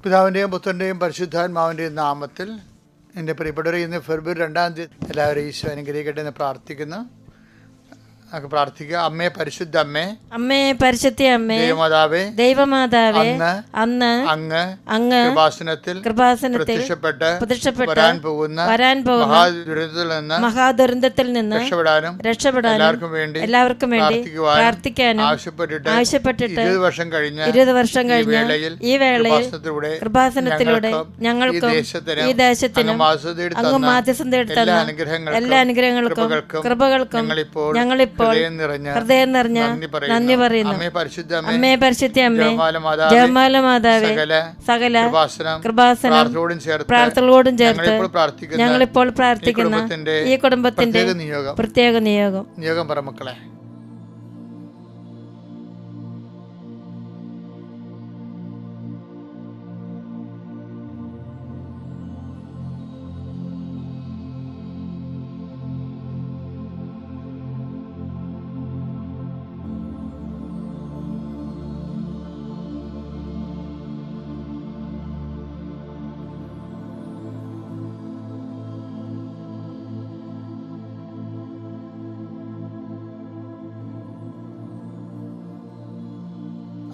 പിതാവിൻ്റെയും പുത്രൻ്റെയും പരിശുദ്ധാത്മാവിൻ്റെയും നാമത്തിൽ എൻ്റെ പ്രിയപ്പെട്ടവരെ, ഇന്ന് ഫെബ്രുവരി 2-ാം തീയതി എല്ലാവരും ഈശോ അനുഗ്രഹിക്കട്ടെ എന്ന് പ്രാർത്ഥിക്കുന്നു. നമുക്ക് പ്രാർത്ഥിക്കാം. അമ്മേ, പരിശുദ്ധ അമ്മേ, അമ്മേ, പരിശുദ്ധ അമ്മേ, ദൈവമാതാവേ, ദൈവമാതാവേ, അന്ന് അങ്ങ് കൃപാസനത്തിൽ പ്രത്യക്ഷപ്പെട്ട് വരാൻ പോകുന്ന മഹാദുരന്തത്തിൽ നിന്ന് രക്ഷപ്പെടാനും എല്ലാവർക്കും വേണ്ടി പ്രാർത്ഥിക്കാനും ആവശ്യപ്പെട്ടിട്ട് 20 വർഷം കഴിഞ്ഞ് ഈ വേളയിൽ കൃപാസനത്തിലൂടെ ഞങ്ങൾക്കും ഈ ദേശത്തിനും അങ്ങ് മാധ്യസ്ഥം തേടുന്ന എല്ലാ അനുഗ്രഹങ്ങൾക്കും കൃപകൾക്കും ഞങ്ങളിപ്പോൾ ഹൃദയം നിറഞ്ഞ നന്ദി പറയുന്നു. അമ്മേ, പരിശുദ്ധ അമ്മേ, ജപമാല മാതാവേ, സകല കൃപാസനം പ്രാർത്ഥനകളോടും ചേർത്ത് ഞങ്ങളിപ്പോൾ പ്രാർത്ഥിക്കുന്ന ഈ കുടുംബത്തിന്റെ പ്രത്യേക നിയോഗം പറ മക്കളെ.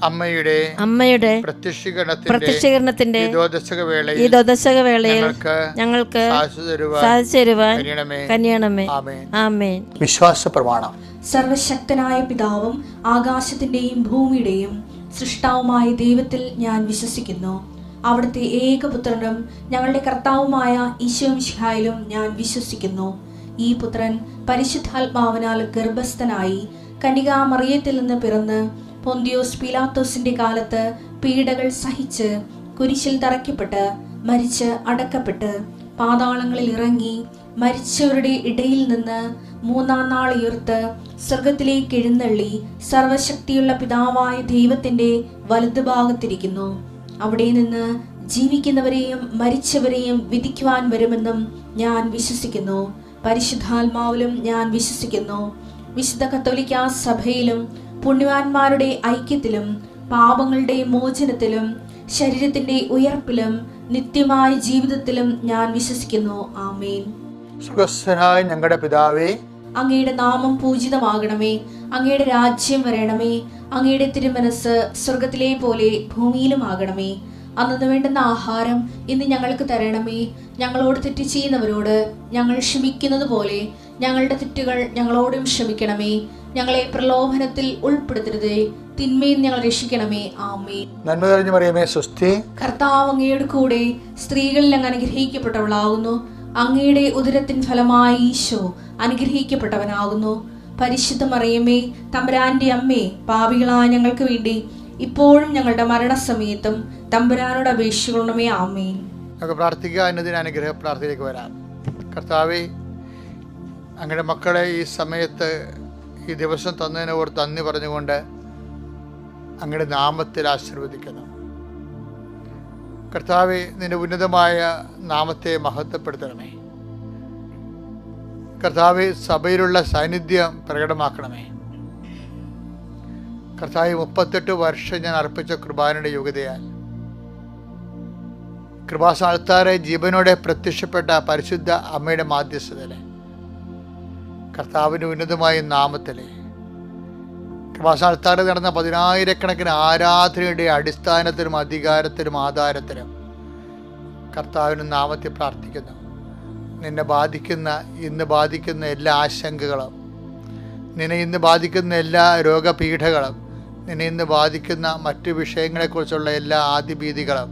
അമ്മയുടെ പ്രത്യക്ഷീകരണത്തിന്റെ ഈ ദോദശക വേളയിൽ ഞങ്ങൾക്ക് സാധിച്ചു തരുവാൻ കനിയണമേ. ആമേൻ. വിശ്വാസ പ്രമാണം. സർവശക്തനായ പിതാവും ആകാശത്തിന്റെയും ഭൂമിയുടെയും സൃഷ്ടാവുമായ ദൈവത്തിൽ ഞാൻ വിശ്വസിക്കുന്നു. അവിടുത്തെ ഏകപുത്രനും ഞങ്ങളുടെ കർത്താവുമായ ഈശോ മിശിഹായിലും ഞാൻ വിശ്വസിക്കുന്നു. ഈ പുത്രൻ പരിശുദ്ധാത്മാവിനാൽ ഗർഭസ്ഥനായി കന്യകാമറിയത്തിൽ നിന്ന് പിറന്ന് പൊന്തിയോസ് പീലാത്തോസിന്റെ കാലത്ത് പീഡകൾ സഹിച്ച് കുരിശിൽ തറയ്ക്കപ്പെട്ട് മരിച്ച് അടക്കപ്പെട്ട് പാതാളങ്ങളിൽ ഇറങ്ങി മരിച്ചവരുടെ ഇടയിൽ നിന്ന് 3-ാം നാൾ ഉയർത്ത് സ്വർഗത്തിലേക്ക് എഴുന്നള്ളി സർവശക്തിയുള്ള പിതാവായ ദൈവത്തിന്റെ വലതുഭാഗത്തിരിക്കുന്നു. അവിടെ നിന്ന് ജീവിക്കുന്നവരെയും മരിച്ചവരെയും വിധിക്കുവാൻ വരുമെന്നും ഞാൻ വിശ്വസിക്കുന്നു. പരിശുദ്ധാത്മാവിലും ഞാൻ വിശ്വസിക്കുന്നു. വിശുദ്ധ കത്തോലിക്കാ സഭയിലും പുണ്യവാന്മാരുടെ ഐക്യത്തിലും പാപങ്ങളുടെ മോചനത്തിലും ശരീരത്തിന്റെ ഉയർപ്പിലും നിത്യമായ ജീവിതത്തിലും ഞാൻ വിശ്വസിക്കുന്നു. ആമേൻ. സ്വർഗ്ഗസ്ഥനായ ഞങ്ങളുടെ പിതാവേ, അങ്ങയുടെ നാമം പൂജിതമാകണമേ. അങ്ങയുടെ രാജ്യം വരണമേ. അങ്ങയുടെ തിരുമനസ് സ്വർഗത്തിലെ പോലെ ഭൂമിയിലും ആകണമേ. അന്നു വേണ്ടുന്ന ആഹാരം ഇന്ന് ഞങ്ങൾക്ക് തരണമേ. ഞങ്ങളോട് തെറ്റ് ചെയ്യുന്നവരോട് ഞങ്ങൾ ക്ഷമിക്കുന്നത് പോലെ ഞങ്ങളുടെ തെറ്റുകൾ ഞങ്ങളോടും ക്ഷമിക്കണമേ. ഞങ്ങളെ പ്രലോഭനത്തിൽ ഉൾപ്പെടുത്തരുതേ, തിന്മയിൽ ഞങ്ങൾ രക്ഷിക്കണമേ. ആമേൻ. നന്മ നിറഞ്ഞ മറിയമേ, സ്വസ്തി. കർത്താവ് അങ്ങയുടെ കൂടെ സ്ത്രീകളിൽ അങ്ങ് അനുഗ്രഹിക്കപ്പെട്ടവളാകുന്നു. അങ്ങയുടെ ഉദരത്തിൻ ഫലമായി ഈശോ അനുഗ്രഹിക്കപ്പെട്ടവനാകുന്നു. പരിശുദ്ധ മറിയമേ, തമ്പുരാന്റെ അമ്മേ, പാപികളായ ഞങ്ങൾക്ക് വേണ്ടി ഇപ്പോഴും ഞങ്ങളുടെ മരണസമയത്തും തമ്പുരാനോട് അപേക്ഷിക്കണമേ. ആമേൻ. നമുക്ക് പ്രാർത്ഥിക്കുക. എന്നതിന് അനുഗ്രഹ പ്രാർത്ഥനയിലേക്ക് വരാം. കർത്താവേ, അങ്ങയുടെ മക്കളെ ഈ സമയത്ത് ഈ ദിവസം തന്നതിന് ഓർത്ത് നന്ദി പറഞ്ഞുകൊണ്ട് അങ്ങയുടെ നാമത്തിൽ ആശീർവദിക്കുന്നു. കർത്താവേ, നിന്റെ ഉന്നതമായ നാമത്തെ മഹത്വപ്പെടുത്തണമേ. കർത്താവേ, സഭയിലുള്ള സാന്നിധ്യം പ്രകടമാക്കണമേ. കർത്താവേ, 38 വർഷം ഞാൻ അർപ്പിച്ച കൃപാനയുടെ യോഗ്യതയാൽ കൃപാസ്ഥാനത്താറെ ജീവനോടെ പ്രത്യക്ഷപ്പെട്ട പരിശുദ്ധ അമ്മയുടെ മാധ്യസ്ഥതയിലെ കർത്താവിൻ്റെ ഉന്നതമായ നാമത്തിലെ കൃപാസ്ഥാനത്താറെ നടന്ന 10,000-കണക്കിന് ആരാധനയുടെ അടിസ്ഥാനത്തിലും അധികാരത്തിലും ആധാരത്തിലും കർത്താവിൻ്റെ നാമത്തിൽ പ്രാർത്ഥിക്കുന്നു. ഇന്ന് ബാധിക്കുന്ന എല്ലാ ആശങ്കകളും, നിന്നെ ഇന്ന് ബാധിക്കുന്ന എല്ലാ രോഗപീഠകളും, നിന്നെ ഇന്ന് ബാധിക്കുന്ന മറ്റു വിഷയങ്ങളെക്കുറിച്ചുള്ള എല്ലാ ആദിഭീതികളും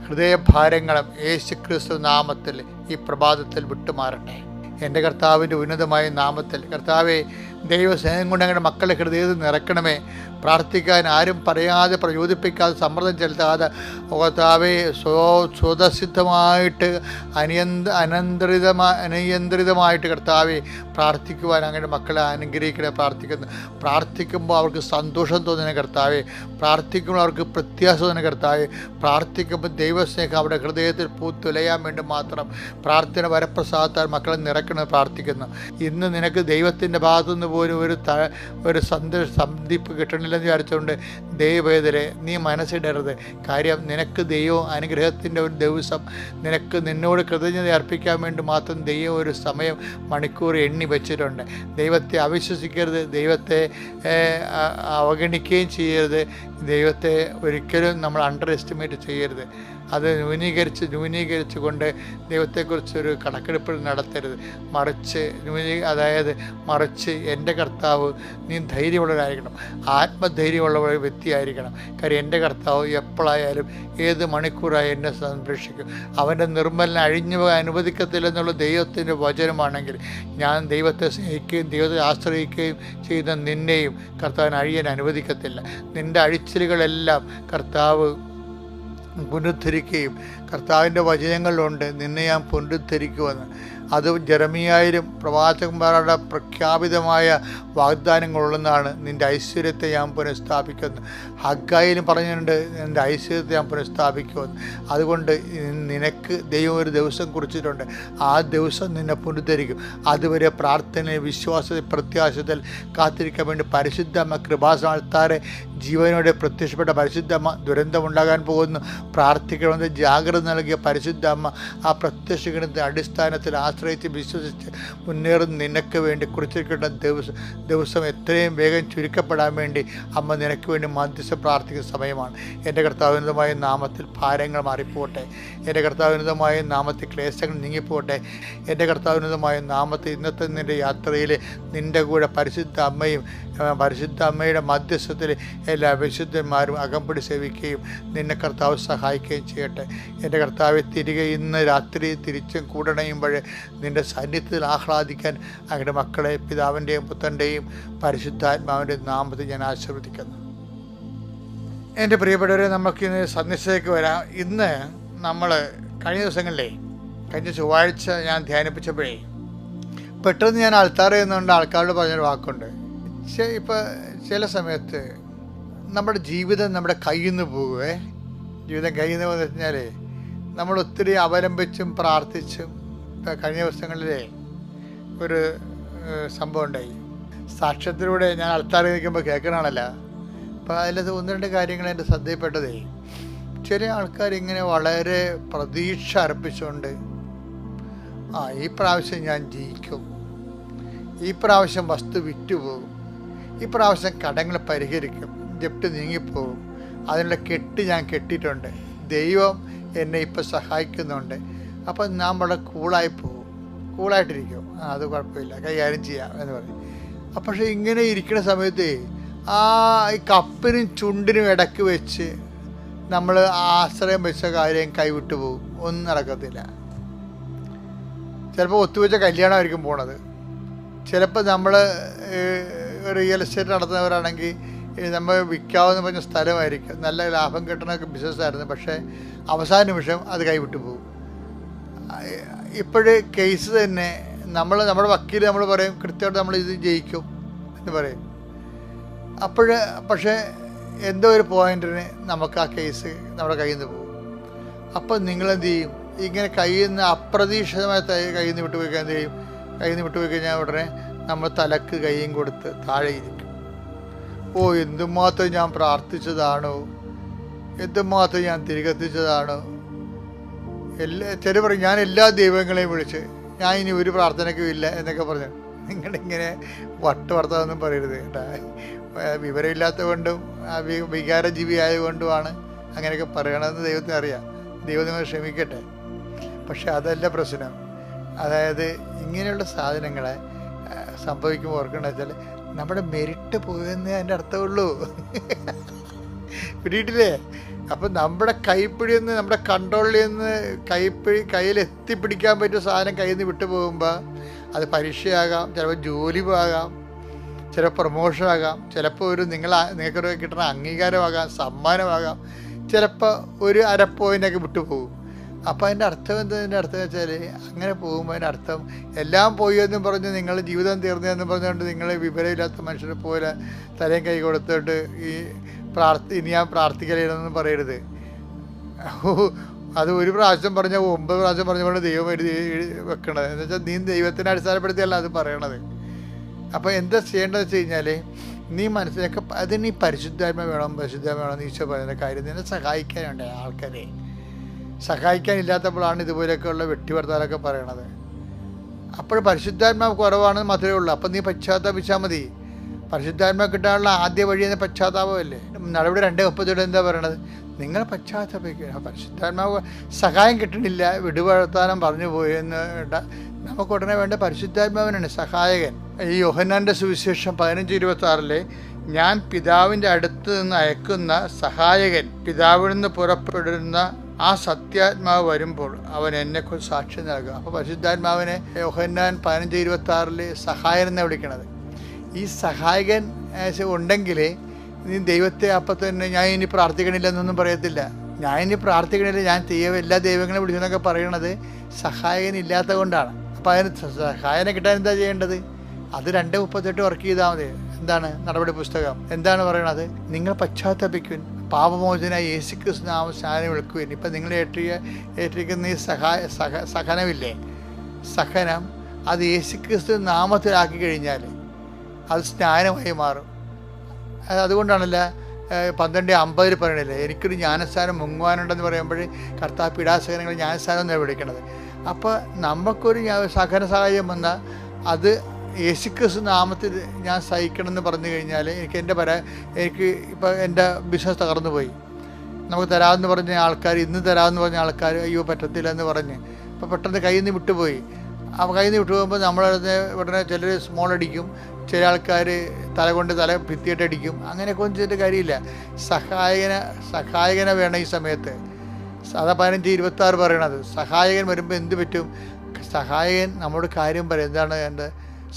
ഹൃദയഭാരങ്ങളും യേശുക്രിസ്തു നാമത്തിൽ ഈ പ്രഭാതത്തിൽ വിട്ടുമാറട്ടെ. എൻ്റെ കർത്താവിൻ്റെ ഉന്നതമായ നാമത്തിൽ കർത്താവെ, ദൈവസ്നേഹം കൊണ്ട് ഞങ്ങളുടെ മക്കളെ ഹൃദയത്തിൽ നിറക്കണമേ. പ്രാർത്ഥിക്കാൻ ആരും പറയാതെ പ്രചോദിപ്പിക്കാതെ സമ്മർദ്ദം ചെലുത്താതെ കർത്താവെ, സ്വതസിദ്ധമായിട്ട് അനിയന്ത്രിതമായിട്ട് കർത്താവെ പ്രാർത്ഥിക്കുവാൻ അങ്ങനെ മക്കളെ അനുഗ്രഹിക്കണേ. പ്രാർത്ഥിക്കുമ്പോൾ അവർക്ക് സന്തോഷം തോന്നുന്ന കർത്താവെ, പ്രാർത്ഥിക്കുമ്പോൾ അവർക്ക് പ്രത്യാശ തോന്നുന്ന കർത്താവെ, പ്രാർത്ഥിക്കുമ്പോൾ ദൈവസ്നേഹം അവിടെ ഹൃദയത്തിൽ പൂത്തുലയാൻ വേണ്ടി മാത്രം പ്രാർത്ഥന വരപ്രസാദത്താൽ മക്കളെ നിറക്കണമെന്ന് പ്രാർത്ഥിക്കുന്നു. ഇന്ന് നിനക്ക് ദൈവത്തിൻ്റെ ഭാഗത്തുനിന്ന് പോലും ഒരു സന്ധിപ്പ് കിട്ടണില്ല സമയമല്ലെന്ന് വിചാരിച്ചുകൊണ്ട് ദൈവവേദരെ നീ മനസ്സിടരുത്. കാര്യം നിനക്ക് ദൈവം അനുഗ്രഹത്തിൻ്റെ ഒരു ദിവസം, നിന്നോട് കൃതജ്ഞത അർപ്പിക്കാൻ വേണ്ടി മാത്രം ദൈവം ഒരു സമയം, മണിക്കൂർ എണ്ണി വെച്ചിട്ടുണ്ട്. ദൈവത്തെ അവിശ്വസിക്കരുത്, ദൈവത്തെ അവഗണിക്കുകയും ചെയ്യരുത്, ദൈവത്തെ ഒരിക്കലും നമ്മൾ അണ്ടർ എസ്റ്റിമേറ്റ് ചെയ്യരുത്. അത് ന്യൂനീകരിച്ച് കൊണ്ട് ദൈവത്തെക്കുറിച്ചൊരു കണക്കെടുപ്പ് നടത്തരുത്. മറിച്ച് എൻ്റെ കർത്താവ്, നീ ധൈര്യമുള്ളവരായിരിക്കണം, ആത്മധൈര്യമുള്ള വ്യക്തിയായിരിക്കണം. കാര്യം എൻ്റെ കർത്താവ് എപ്പോഴായാലും ഏത് മണിക്കൂറായി എന്നെ സംരക്ഷിക്കും. അവൻ്റെ നിർമ്മലനെ അഴിഞ്ഞു പോകാൻ അനുവദിക്കത്തില്ലെന്നുള്ള ദൈവത്തിൻ്റെ വചനമാണെങ്കിൽ ഞാൻ ദൈവത്തെ സ്നേഹിക്കുകയും ദൈവത്തെ ആശ്രയിക്കുകയും ചെയ്യുന്ന നിന്നെയും കർത്താവിനെ അഴിയാൻ അനുവദിക്കത്തില്ല. നിൻ്റെ അഴിച്ചിലുകളെല്ലാം കർത്താവ് പുനരുദ്ധരിക്കുകയും കർത്താവിൻ്റെ വചനങ്ങളിലുണ്ട് നിന്നെ ഞാൻ പുനരുദ്ധരിക്കുമെന്ന്. അത് ജെറമിയായിലും പ്രവാചകന്മാരുടെ പ്രഖ്യാപിതമായ വാഗ്ദാനങ്ങളുള്ളതാണ്. നിൻ്റെ ഐശ്വര്യത്തെ ഞാൻ പുനഃസ്ഥാപിക്കുന്നു. ഹഗ്ഗായിലും പറഞ്ഞിട്ടുണ്ട് നിൻ്റെ ഐശ്വര്യത്തെ ഞാൻ പുനഃസ്ഥാപിക്കുമെന്ന്. അതുകൊണ്ട് നിനക്ക് ദൈവം ഒരു ദിവസം കുറിച്ചിട്ടുണ്ട്. ആ ദിവസം നിന്നെ പുനരുദ്ധരിക്കും. അതുവരെ പ്രാർത്ഥനയിൽ, വിശ്വാസത്തിൽ, പ്രത്യാശത്തിൽ കാത്തിരിക്കാൻ വേണ്ടി പരിശുദ്ധമ്മ കൃപാസനത്താരെ ജീവനോടെ പ്രത്യക്ഷപ്പെട്ട പരിശുദ്ധമ്മ ദുരന്തമുണ്ടാകാൻ പോകുന്നു. പ്രാർത്ഥിക്കണമെന്ന് ജാഗ്രത നൽകിയ പരിശുദ്ധമ്മ ആ പ്രത്യക്ഷഗണത്തിൻ്റെ അടിസ്ഥാനത്തിൽ ആശ്രയിച്ച് വിശ്വസിച്ച് മുന്നേറുന്ന നിനക്ക് വേണ്ടി കുറിച്ചിരിക്കേണ്ട ദിവസം എത്രയും വേഗം ചുരുക്കപ്പെടാൻ വേണ്ടി അമ്മ നിനക്ക് വേണ്ടി മധ്യസ്ഥ പ്രാർത്ഥിക്കുന്ന സമയമാണ്. എൻ്റെ കർത്താവിനുതമായ നാമത്തിൽ ഭാരങ്ങൾ മാറിപ്പോട്ടെ. എൻ്റെ കർത്താവിനുതമായ നാമത്തിൽ ക്ലേശങ്ങൾ നീങ്ങിപ്പോട്ടെ. എൻ്റെ കർത്താവിനുതമായ നാമത്തിൽ ഇന്നത്തെ നിൻ്റെ യാത്രയിൽ നിൻ്റെ കൂടെ പരിശുദ്ധ അമ്മയുടെ മധ്യസ്ഥത്തിൽ എല്ലാ വിശുദ്ധന്മാരും അകമ്പടി സേവിക്കുകയും നിന്നെ കർത്താവ് സഹായിക്കുകയും ചെയ്യട്ടെ. എൻ്റെ കർത്താവെ, തിരികെ ഇന്ന് രാത്രി തിരിച്ചും കൂടണയുമ്പോൾ നിൻ്റെ സാന്നിധ്യത്തിൽ ആഹ്ലാദിക്കാൻ അങ്ങയുടെ മക്കളെ പിതാവിൻ്റെയും പുത്രൻ്റെയും പരിശുദ്ധാത്മാവിൻ്റെയും നാമത്തിൽ ഞാൻ ആശീർവദിക്കുന്നു. എൻ്റെ പ്രിയപ്പെട്ടവരെ, നമുക്കിന്ന് സന്ദേശത്തേക്ക് വരാം. ഇന്ന് നമ്മൾ കഴിഞ്ഞ ചൊവ്വാഴ്ച ഞാൻ ധ്യാനിപ്പിച്ചപ്പോഴേ പെട്ടെന്ന് ഞാൻ അൾത്താര എന്നുകൊണ്ട് ആൾക്കാരോട് പറഞ്ഞൊരു വാക്കുണ്ട്. ചില സമയത്ത് നമ്മുടെ ജീവിതം നമ്മുടെ കയ്യിൽ നിന്ന് പോകുവേ. ജീവിതം കയ്യിൽ നിന്ന് പോകുന്ന വെച്ചാൽ നമ്മൾ ഒത്തിരി അവലംബിച്ചും പ്രാർത്ഥിച്ചും. ഇപ്പം കഴിഞ്ഞ ദിവസങ്ങളിലേ ഒരു സംഭവം ഉണ്ടായി. സാക്ഷ്യത്തിലൂടെ ഞാൻ അൾത്താരയിൽ നിൽക്കുമ്പോൾ കേൾക്കണമല്ല. അപ്പം അതിലത് ഒന്ന് രണ്ട് കാര്യങ്ങൾ എൻ്റെ ശ്രദ്ധയിൽപ്പെട്ടതേ, ചില ആൾക്കാരിങ്ങനെ വളരെ പ്രതീക്ഷ അർപ്പിച്ചുകൊണ്ട് ഈ പ്രാവശ്യം ഞാൻ ജയിക്കും, ഈ പ്രാവശ്യം വസ്തു വിറ്റുപോകും, ഈ പ്രാവശ്യം കടങ്ങൾ പരിഹരിക്കും, ജപ്തി നീങ്ങിപ്പോകും, അതിനുള്ള കെട്ട് ഞാൻ കെട്ടിയിട്ടുണ്ട്, ദൈവം എന്നെ ഇപ്പം സഹായിക്കുന്നുണ്ട്, അപ്പം ഞാൻ വളരെ കൂളായിട്ടിരിക്കും, അത് കുഴപ്പമില്ല, കൈകാര്യം ചെയ്യാം എന്ന് പറയും. പക്ഷേ ഇങ്ങനെ ഇരിക്കുന്ന സമയത്ത് ഈ കപ്പിനും ചുണ്ടിനും ഇടയ്ക്ക് വെച്ച് നമ്മൾ ആശ്രയം വെച്ച കാര്യം കൈവിട്ടു പോകും, ഒന്നും നടക്കത്തില്ല. ചിലപ്പോൾ ഒത്തുവെച്ച കല്യാണമായിരിക്കും പോണത്. ചിലപ്പോൾ നമ്മൾ റിയൽ എസ്റ്റേറ്റ് നടത്തുന്നവരാണെങ്കിൽ നമ്മൾ വിൽക്കാമെന്ന് പറഞ്ഞ സ്ഥലമായിരിക്കും, നല്ല ലാഭം കിട്ടുന്ന ബിസിനസ്സായിരുന്നു, പക്ഷേ അവസാന നിമിഷം അത് കൈവിട്ടു പോകും. ഇപ്പോഴേ കേസ് തന്നെ നമ്മുടെ വക്കീൽ നമ്മൾ പറയും കൃത്യമായിട്ട് നമ്മൾ ഇത് ജയിക്കും എന്ന് പറയും. പക്ഷേ എന്തോ ഒരു പോയിന്റിന് നമുക്ക് ആ കേസ് നമ്മുടെ കയ്യിൽ നിന്ന് പോകും. അപ്പം നിങ്ങളെന്ത് ചെയ്യും? ഇങ്ങനെ കയ്യിൽ നിന്ന് അപ്രതീക്ഷിതമായി കയ്യിൽ നിന്ന് വിട്ടുപോയി എന്ത് ചെയ്യും? കയ്യിൽ നിന്ന് വിട്ടുപോയി കഴിഞ്ഞാൽ ഉടനെ നമ്മൾ തലക്ക് കയ്യും കൊടുത്ത് താഴെ ഇരിക്കും. എന്തുമാത്രം ഞാൻ പ്രാർത്ഥിച്ചതാണോ, എന്തുമാത്രം ഞാൻ തിരികെത്തിച്ചതാണോ. ചില പറയും ഞാൻ എല്ലാ ദൈവങ്ങളെയും വിളിച്ച് ഞാൻ ഇനി ഒരു പ്രാർത്ഥനയ്ക്കും ഇല്ല എന്നൊക്കെ പറഞ്ഞു. നിങ്ങളിങ്ങനെ വർത്തമാനമൊന്നും പറയരുത് കേട്ടാ. വിവരമില്ലാത്തത് കൊണ്ടും വികാരജീവി ആയതുകൊണ്ടുമാണ് അങ്ങനെയൊക്കെ പറയണമെന്ന് ദൈവത്തിന് അറിയാം. ദൈവം നിങ്ങൾ ക്ഷമിക്കട്ടെ. പക്ഷെ അതല്ല പ്രശ്നം. അതായത് ഇങ്ങനെയുള്ള സാധനങ്ങളെ സംഭവിക്കുമ്പോൾ ഓർക്കേണ്ടത് വെച്ചാൽ നമ്മുടെ മെരിറ്റ് പോയെന്നേ അതിൻ്റെ അർത്ഥമുള്ളൂ. പിടിയിട്ടില്ലേ? അപ്പം നമ്മുടെ കൈപ്പിടിയിൽ നിന്ന്, നമ്മുടെ കൺട്രോളിൽ നിന്ന് കയ്യിൽ എത്തിപ്പിടിക്കാൻ പറ്റിയ സാധനം കയ്യിൽ നിന്ന് വിട്ടു പോകുമ്പോൾ അത് പരീക്ഷയാകാം, ചിലപ്പോൾ ജോലി ആകാം, ചിലപ്പോൾ പ്രൊമോഷനാകാം, ചിലപ്പോൾ നിങ്ങൾക്കൊരു കിട്ടുന്ന അംഗീകാരമാകാം, സമ്മാനമാകാം, ചിലപ്പോൾ ഒരു അര പോയിൻ്റൊക്കെ വിട്ടുപോകും. അപ്പോൾ അതിൻ്റെ അർത്ഥം എന്തതിൻ്റെ അർത്ഥം വെച്ചാൽ അങ്ങനെ പോകുമ്പോൾ അതിൻ്റെ അർത്ഥം എല്ലാം പോയി എന്നും പറഞ്ഞ് നിങ്ങൾ ജീവിതം തീർന്നതെന്നും പറഞ്ഞുകൊണ്ട് നിങ്ങൾ വിവരമില്ലാത്ത മനുഷ്യരെ പോലെ തലയും കൈ കൊടുത്തിട്ട് ഇനി ഞാൻ പ്രാർത്ഥിക്കലെന്നൊന്നും പറയരുത്. അത് ഒരു പ്രാവശ്യം പറഞ്ഞാൽ 9 പ്രാവശ്യം പറഞ്ഞുകൊണ്ട് ദൈവം എഴുതി വെക്കണത് എന്ന് വെച്ചാൽ നീ ദൈവത്തിനെ അടിസ്ഥാനപ്പെടുത്തിയല്ല അത് പറയണത്. അപ്പോൾ എന്താ ചെയ്യേണ്ടതെന്ന് വെച്ച് കഴിഞ്ഞാൽ നീ മനസ്സിലൊക്കെ അതിന് ഈ പരിശുദ്ധാത്മ വേണം എന്ന് ഈശോ പറയുന്ന കാര്യം നിന്നെ സഹായിക്കാനുണ്ട്. ആൾക്കാരെ സഹായിക്കാനില്ലാത്തപ്പോഴാണ് ഇതുപോലെയൊക്കെയുള്ള വെട്ടിവർത്താനൊക്കെ പറയണത്. അപ്പോൾ പരിശുദ്ധാത്മാവ് കുറവാണെന്ന് മാത്രമേ ഉള്ളൂ. അപ്പം നീ പശ്ചാത്താപിച്ചാൽ മതി. പരിശുദ്ധാത്മാവ് കിട്ടാനുള്ള ആദ്യ വഴി എന്ന പശ്ചാത്താപമല്ലേ. നടപടി 2:30 എന്താ പറയണത്? നിങ്ങൾ പശ്ചാത്താപിക്കുക. പരിശുദ്ധാത്മാവ് സഹായം കിട്ടണില്ല, വിടുവർത്താനം പറഞ്ഞു പോയി എന്ന് നമുക്ക് ഉടനെ വേണ്ട പരിശുദ്ധാത്മാവിനാണ് സഹായകൻ. ഈ യോഹന്നാൻ്റെ സുവിശേഷം 15:26 ഞാൻ പിതാവിൻ്റെ അടുത്ത് നിന്ന് അയക്കുന്ന സഹായകൻ, പിതാവിൽ നിന്ന് പുറപ്പെടുന്ന ആ സത്യാത്മാവ് വരുമ്പോൾ അവൻ എന്നെക്കുറിച്ച് സാക്ഷ്യം നൽകുക. അപ്പോൾ പരിശുദ്ധാത്മാവിനെ യോഹന്നാൻ 15:26 സഹായൻ എന്നാണ് വിളിക്കണത്. ഈ സഹായകൻ ഉണ്ടെങ്കിൽ നീ ദൈവത്തെ അപ്പം തന്നെ ഞാൻ ഇനി പ്രാർത്ഥിക്കണില്ലെന്നൊന്നും പറയത്തില്ല. ഞാൻ ഇനി പ്രാർത്ഥിക്കണില്ല, ഞാൻ എല്ലാ ദൈവങ്ങളെ വിളിച്ചെന്നൊക്കെ പറയണത് സഹായകൻ ഇല്ലാത്തത് കൊണ്ടാണ്. അപ്പം അതിന് സഹായനെ കിട്ടാൻ എന്താ ചെയ്യേണ്ടത്? അത് 2:38 വർക്ക് ചെയ്താൽ മതി. എന്താണ് നടപടി പുസ്തകം എന്താണ് പറയണത്? നിങ്ങൾ പശ്ചാത്തപിക്കുവിൻ, പാപമോചനായി യേശുക്രിസ്തു നാമം സ്നാനം വിളിക്കുവിൻ. ഇപ്പം നിങ്ങൾ ഏറ്റിരിക്കുന്ന ഈ സഹനമില്ലേ, സഹനം, അത് യേശുക്രിസ്തു നാമത്തിലാക്കി കഴിഞ്ഞാൽ അത് സ്നാനമായി മാറും. അതുകൊണ്ടാണല്ല 12:50 പറയണില്ലേ, എനിക്കൊരു ജ്ഞാനസ്ഥാനം മുങ്ങുവാനുണ്ടെന്ന് പറയുമ്പോൾ കർത്താവ് പീഡാസഹനങ്ങൾ ജ്ഞാനസ്ഥാനം എന്നാണ് വിളിക്കണത്. അപ്പോൾ നമുക്കൊരു സഹന സഹായം വന്നാൽ അത് യേശുക്രിസ്തു നാമത്തിൽ ഞാൻ സഹിക്കണമെന്ന് പറഞ്ഞു കഴിഞ്ഞാൽ എനിക്ക് ഇപ്പോൾ എൻ്റെ ബിസിനസ് തകർന്നു പോയി, നമുക്ക് തരാമെന്ന് പറഞ്ഞ ആൾക്കാർ, ഇന്ന് തരാമെന്ന് പറഞ്ഞ ആൾക്കാർ അയ്യോ പറ്റത്തില്ല എന്ന് പറഞ്ഞ് അപ്പോൾ പെട്ടെന്ന് കയ്യിൽ നിന്ന് വിട്ടുപോയി. അപ്പോൾ കയ്യിൽ നിന്ന് വിട്ടുപോകുമ്പോൾ ഉടനെ ചിലർ സ്മോൾ അടിക്കും, ചില ആൾക്കാർ തല ഭിത്തിയിട്ട് അടിക്കും. അങ്ങനെയൊക്കെ ഒന്നും ചെയ്തിട്ട് കാര്യമില്ല. സഹായകനെ വേണം ഈ സമയത്ത്. അതാ 15:26 പറയണത്. സഹായകൻ വരുമ്പോൾ എന്ത് പറ്റും? സഹായകൻ നമ്മുടെ കാര്യം പറയും. എന്താണ് എൻ്റെ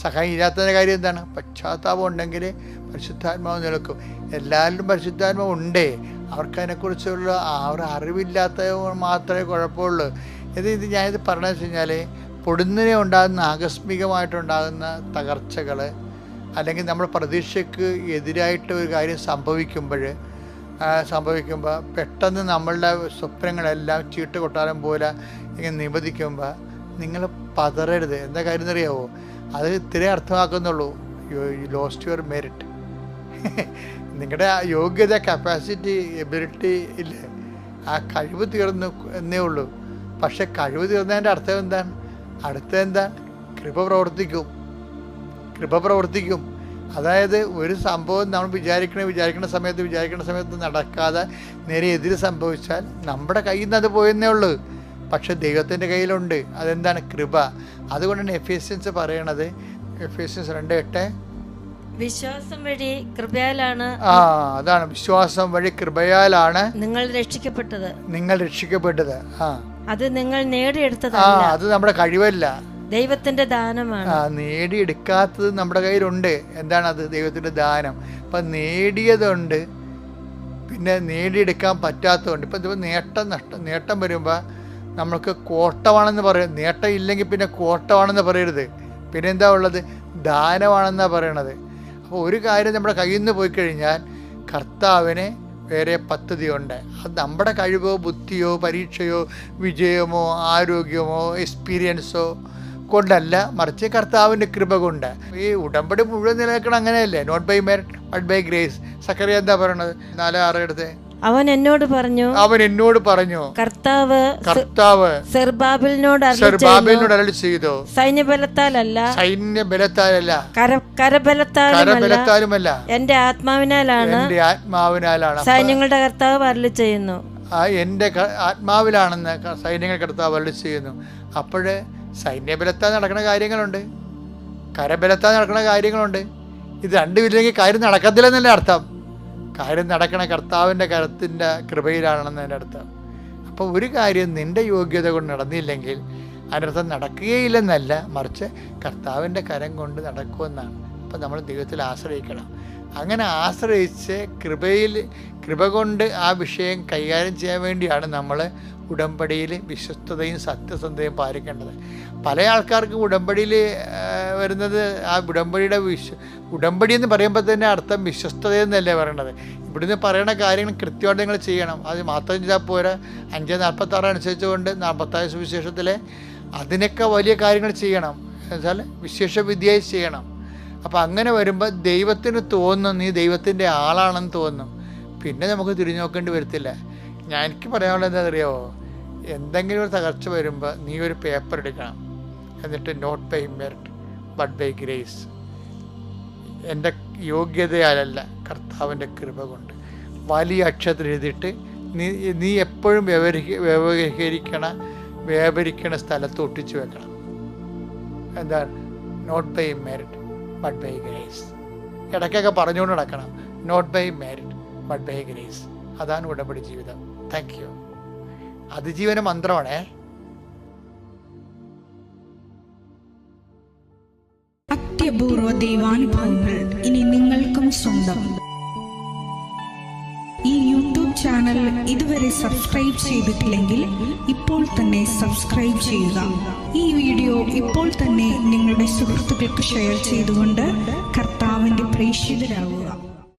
സഹായം ഇല്ലാത്തതിൻ്റെ കാര്യം എന്താണ്? പശ്ചാത്താപം ഉണ്ടെങ്കിൽ പരിശുദ്ധാത്മാവ് നിൽക്കും. എല്ലാവരും പരിശുദ്ധാത്മാവ് ഉണ്ടേ, അവർക്കതിനെക്കുറിച്ചുള്ള ഒരു അറിവില്ലാത്ത മാത്രമേ കുഴപ്പമുള്ളൂ. ഇത് ഞാനിത് പറഞ്ഞതെന്ന് വെച്ച് കഴിഞ്ഞാൽ പൊടുന്നതിനെ ഉണ്ടാകുന്ന ആകസ്മികമായിട്ടുണ്ടാകുന്ന തകർച്ചകൾ, അല്ലെങ്കിൽ നമ്മുടെ പ്രതീക്ഷയ്ക്ക് എതിരായിട്ട് ഒരു കാര്യം സംഭവിക്കുമ്പോൾ പെട്ടെന്ന് നമ്മളുടെ സ്വപ്നങ്ങളെല്ലാം ചീട്ട് കൊട്ടാരം പോലെ ഇങ്ങനെ നിബന്ധിക്കുമ്പോൾ നിങ്ങൾ പതറരുത്. എന്താ കാര്യം എന്നറിയാവോ? അത് ഇത്രേ അർത്ഥമാക്കുന്നുള്ളൂ, യു ലോസ്റ്റ് യുവർ മെറിറ്റ്. നിങ്ങളുടെ യോഗ്യത, കപ്പാസിറ്റി, എബിലിറ്റി ഇല്ലേ, ആ കഴിവ് തീർന്നു എന്നേ ഉള്ളൂ. പക്ഷെ കഴിവ് തീർന്നതിൻ്റെ അർത്ഥം എന്താണ്? അടുത്തെന്താണ്? കൃപ പ്രവർത്തിക്കും. അതായത് ഒരു സംഭവം നമ്മൾ വിചാരിക്കുന്ന സമയത്ത് നടക്കാതെ നേരെ എതിര് സംഭവിച്ചാൽ നമ്മുടെ കയ്യിൽ നിന്ന് അത് പോയെന്നേ ഉള്ളൂ. പക്ഷെ ദൈവത്തിൻ്റെ കയ്യിലുണ്ട്. അതെന്താണ്? കൃപ. അതുകൊണ്ടാണ് എഫേസ്യൻസ് പറയണത്, എഫേസ്യൻസ് 2:8 വിശ്വാസം വഴി കൃപയാലാണ്. അതാണ്, വിശ്വാസം വഴി കൃപയാലാണ് നിങ്ങൾ രക്ഷിക്കപ്പെട്ടത്. അത് നിങ്ങൾ നേടിയെടുത്തതല്ല, അത് നമ്മുടെ കഴിവല്ല, ദൈവത്തിന്റെ ദാനമാണ്. നേടിയെടുക്കാത്തത് നമ്മുടെ കയ്യിലുണ്ട്. എന്താണ് അത്? ദൈവത്തിന്റെ ദാനം. അപ്പം നേടിയതുണ്ട്, പിന്നെ നേടിയെടുക്കാൻ പറ്റാത്തതുണ്ട്. ഇപ്പം നേട്ടം വരുമ്പോൾ നമ്മൾക്ക് കോട്ടമാണെന്ന് പറയും. നേട്ടം ഇല്ലെങ്കിൽ പിന്നെ കോട്ടമാണെന്ന് പറയരുത്. പിന്നെ എന്താ ഉള്ളത്? ദാനമാണെന്നാണ് പറയണത്. അപ്പോൾ ഒരു കാര്യം നമ്മുടെ കയ്യിൽ നിന്ന് പോയി കഴിഞ്ഞാൽ കർത്താവിന് വേറെ പദ്ധതിയുണ്ട്. അത് നമ്മുടെ കഴിവോ ബുദ്ധിയോ പരീക്ഷയോ വിജയമോ ആരോഗ്യമോ എക്സ്പീരിയൻസോ കൊണ്ടല്ല, മറിച്ച് കർത്താവിൻ്റെ കൃപ കൊണ്ട്. ഈ ഉടമ്പടി മുഴുവൻ നിലനിൽക്കണം അങ്ങനെയല്ലേ? Not by merit but by grace. Zachariah എന്താ പറയണത്? 4:6 അവൻ എന്നോട് പറഞ്ഞു കർത്താവ് സെറുബ്ബാബേലിനോട് അരുളി ചെയ്തു, സൈന്യബലത്താലല്ല കരബലത്താലുമല്ല എന്റെ ആത്മാവിനാലാണ് സൈന്യങ്ങളുടെ കർത്താവ് അരുളി ചെയ്യുന്നു. എന്റെ ആത്മാവിലാണെന്ന് സൈന്യങ്ങളുടെ കർത്താവ് അരുളി ചെയ്യുന്നു. അപ്പോഴ് സൈന്യബലത്താൽ നടക്കുന്ന കാര്യങ്ങളുണ്ട്, കരബലത്താൽ നടക്കുന്ന കാര്യങ്ങളുണ്ട്. ഇത് രണ്ടുമില്ലെങ്കിൽ കാര്യം നടക്കത്തില്ലെന്നല്ലേ അർത്ഥം. കാര്യം നടക്കണ കർത്താവിൻ്റെ കരത്തിൻ്റെ കൃപയിലാണെന്നതിൻ്റെ അർത്ഥം. അപ്പോൾ ഒരു കാര്യം നിൻ്റെ യോഗ്യത കൊണ്ട് നടന്നില്ലെങ്കിൽ അതിനർത്ഥം നടക്കുകയില്ലെന്നല്ല, മറിച്ച് കർത്താവിൻ്റെ കരം കൊണ്ട് നടക്കുമെന്നാണ്. അപ്പോൾ നമ്മൾ ദൈവത്തിൽ ആശ്രയിക്കണം. അങ്ങനെ ആശ്രയിച്ച് കൃപ കൊണ്ട് ആ വിഷയം കൈകാര്യം ചെയ്യാൻ വേണ്ടിയാണ് നമ്മൾ ഉടമ്പടിയിൽ വിശ്വസ്തതയും സത്യസന്ധതയും പാലിക്കേണ്ടത്. പല ആൾക്കാർക്കും ഉടമ്പടിയിൽ വരുന്നത് ആ ഉടമ്പടി എന്ന് പറയുമ്പോൾ തന്നെ അർത്ഥം വിശ്വസ്തതയെന്നല്ലേ പറയണത്. ഇവിടുന്ന് പറയുന്ന കാര്യങ്ങൾ കൃത്യമായിട്ട് നിങ്ങൾ ചെയ്യണം. അത് മാത്രം ചെയ്താൽ പോരാ. 5:46 അനുസരിച്ചുകൊണ്ട് 40 സുവിശേഷത്തിലെ അതിനൊക്കെ വലിയ കാര്യങ്ങൾ ചെയ്യണം. എന്നുവെച്ചാൽ വിശേഷ വിദ്യയായി ചെയ്യണം. അപ്പം അങ്ങനെ വരുമ്പോൾ ദൈവത്തിന് തോന്നും നീ ദൈവത്തിൻ്റെ ആളാണെന്ന് തോന്നും. പിന്നെ നമുക്ക് തിരിഞ്ഞു നോക്കേണ്ടി വരത്തില്ല. എനിക്ക് പറയാനുള്ളത് എന്താ അറിയാമോ, എന്തെങ്കിലും ഒരു തകർച്ച വരുമ്പോൾ നീ ഒരു പേപ്പർ എടുക്കണം, എന്നിട്ട് not by merit but by grace, എൻ്റെ യോഗ്യതയാലല്ല കർത്താവിൻ്റെ കൃപ കൊണ്ട് വലിയ അക്ഷരത്തിൽ എഴുതിയിട്ട് നീ എപ്പോഴും വ്യാപരിക്കണ സ്ഥലത്ത് ഒട്ടിച്ചു വെക്കണം. എന്താണ്? Not by merit but by grace. ഇടയ്ക്കൊക്കെ പറഞ്ഞുകൊണ്ട് നടക്കണം, not by merit but by grace. അതാണ് ഉടമ്പടി ജീവിതം. Thank you. അതിജീവന മന്ത്രമാണേ. അത്യപൂർവ ദൈവാനുഭവങ്ങൾ ഇനി നിങ്ങൾക്കും സ്വന്തം. ഈ യൂട്യൂബ് ചാനൽ ഇതുവരെ സബ്സ്ക്രൈബ് ചെയ്തിട്ടില്ലെങ്കിൽ ഇപ്പോൾ തന്നെ സബ്സ്ക്രൈബ് ചെയ്യുക. ഈ വീഡിയോ ഇപ്പോൾ തന്നെ നിങ്ങളുടെ സുഹൃത്തുക്കൾക്ക് ഷെയർ ചെയ്തുകൊണ്ട് കർത്താവിൻ്റെ പ്രേക്ഷിതരാകുക.